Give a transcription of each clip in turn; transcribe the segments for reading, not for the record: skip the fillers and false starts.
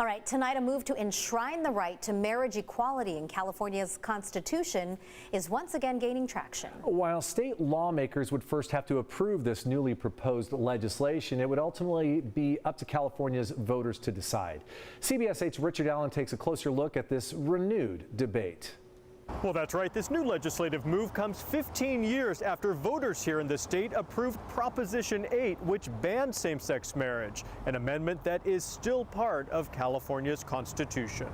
All right, tonight a move to enshrine the right to marriage equality in California's Constitution is once again gaining traction. While state lawmakers would first have to approve this newly proposed legislation, it would ultimately be up to California's voters to decide. CBS 8's Richard Allen takes a closer look at this renewed debate. Well, that's right. This new legislative move comes 15 years after voters here in the state approved Proposition 8, which banned same-sex marriage, an amendment that is still part of California's Constitution.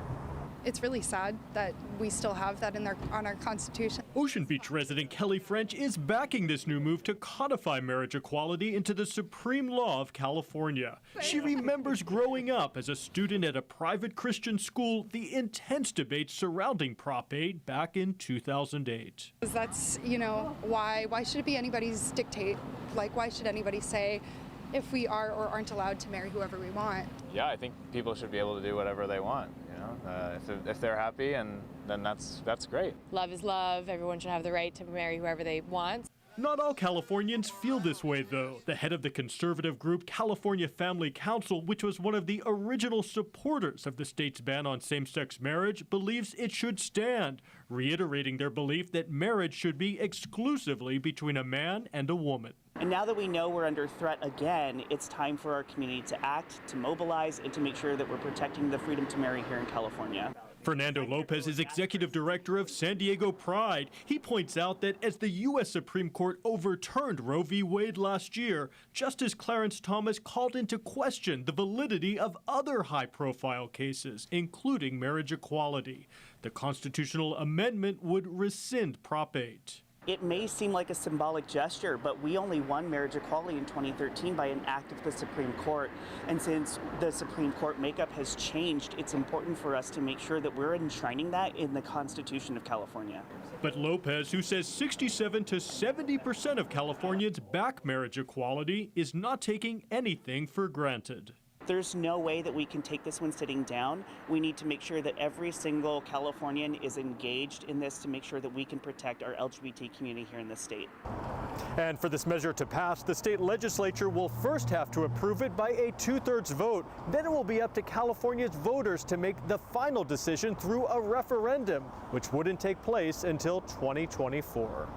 It's really sad that we still have that on our Constitution. Ocean Beach resident Kelly French is backing this new move to codify marriage equality into the supreme law of California. She remembers growing up as a student at a private Christian school the intense debate surrounding Prop 8 back in 2008. That's, why should it be anybody's dictate? Like, why should anybody say if we are or aren't allowed to marry whoever we want? Yeah, I think people should be able to do whatever they want. If they're happy, and then that's great. Love is love. Everyone should have the right to marry whoever they want. Not all Californians feel this way, though. The head of the conservative group California Family Council, which was one of the original supporters of the state's ban on same-sex marriage, believes it should stand, reiterating their belief that marriage should be exclusively between a man and a woman. And now that we know we're under threat again, it's time for our community to act, to mobilize, and to make sure that we're protecting the freedom to marry here in California. Fernando Lopez is executive director of San Diego Pride. He points out that as the U.S. Supreme Court overturned Roe v. Wade last year, Justice Clarence Thomas called into question the validity of other high-profile cases, including marriage equality. The constitutional amendment would rescind Prop 8. It may seem like a symbolic gesture, but we only won marriage equality in 2013 by an act of the Supreme Court. And since the Supreme Court makeup has changed, it's important for us to make sure that we're enshrining that in the Constitution of California. But Lopez, who says 67 to 70% of Californians back marriage equality, is not taking anything for granted. There's no way that we can take this one sitting down. We need to make sure that every single Californian is engaged in this to make sure that we can protect our LGBT community here in the state. And for this measure to pass, the state legislature will first have to approve it by a 2/3 vote. Then it will be up to California's voters to make the final decision through a referendum, which wouldn't take place until 2024.